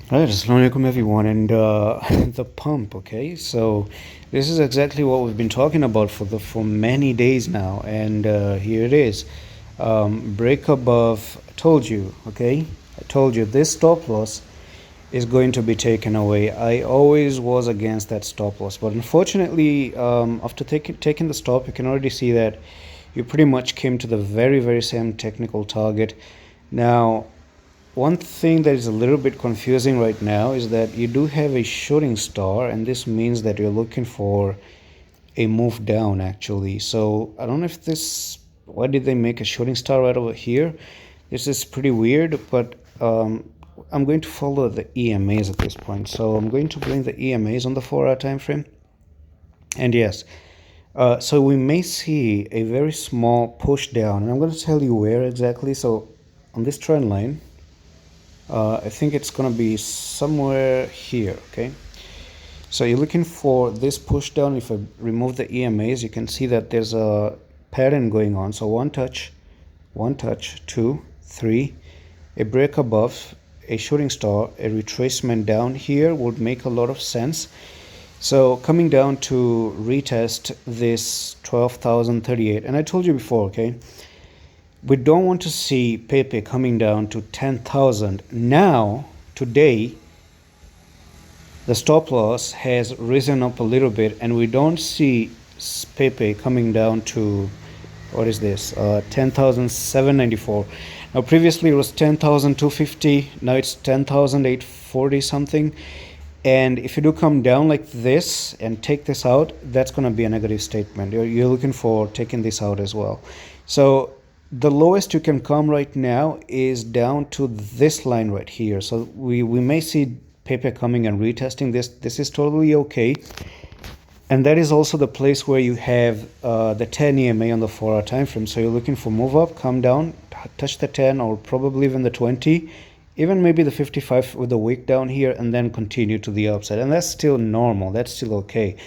Alright, assalamu alaikum everyone, and the pump. Okay, so this is exactly what we've been talking about for many days now, and here it is. Break above. I told you. Okay, I told you this stop loss is going to be taken away. I always was against that stop loss, but unfortunately, after taking the stop, you can already see that you pretty much came to the very same technical target. Now, one thing that is a little bit confusing right now is that you do have a shooting star, and this means that you're looking for a move down actually. So I don't know if this, why did they make a shooting star right over here? This is pretty weird, but I'm going to follow the EMAs at this point. So I'm going to bring the EMAs on the 4-hour time frame. And yes, so we may see a very small push down, and I'm going to tell you where exactly. So on this trend line, I think it's gonna be somewhere here. Okay, so you're looking for this push down. If I remove the EMAs, you can see that there's a pattern going on. So one touch, two, three, a break above, a shooting star, a retracement down here would make a lot of sense. So coming down to retest this 12,038, and I told you before, okay, we don't want to see Pepe coming down to 10,000. Now, today, the stop loss has risen up a little bit, and we don't see Pepe coming down to, what is this, 10,794. Now, previously it was 10,250. Now it's 10,840 something. And if you do come down like this and take this out, that's going to be a negative statement. You're looking for taking this out as well. So the lowest you can come right now is down to this line right here. So we may see Pepe coming and retesting this. This is totally okay. And that is also the place where you have the 10 EMA on the 4-hour time frame. So you're looking for move up, come down, touch the 10, or probably even the 20, even maybe the 55 with the wick down here, and then continue to the upside. And that's still normal. That's still okay.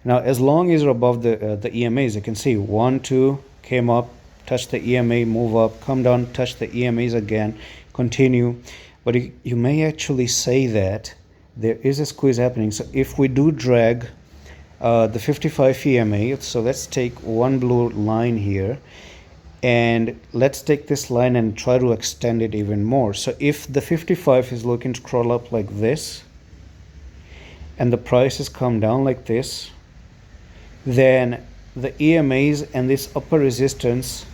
Now, as long as you're above the EMAs, you can see 1, 2, came up, touch the EMA, move up, come down, touch the EMAs again, continue. But you may actually say that there is a squeeze happening. So if we do drag the 55 EMA, so let's take one blue line here, and let's take this line and try to extend it even more. So if the 55 is looking to crawl up like this, and the prices come down like this, then the EMAs and this upper resistance,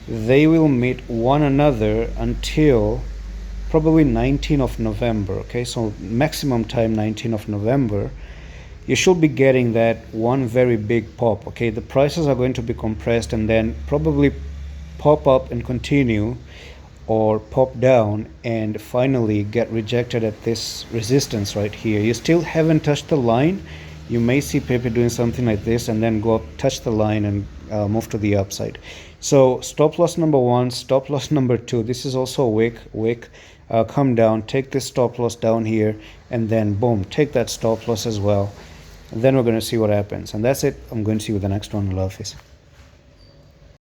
they will meet one another until probably 19th of November. Okay, so maximum time 19th of November. You should be getting that one very big pop. Okay, the prices are going to be compressed and then probably pop up and continue, or pop down and finally get rejected at this resistance right here. You still haven't touched the line. You may see Pepe doing something like this and then go up, touch the line, and move to the upside. So stop loss number 1, stop loss number 2. This is also a wick. Come down, take this stop loss down here, and then boom, take that stop loss as well. And then we're going to see what happens. And that's it. I'm going to see you with the next one. Allah Hafiz.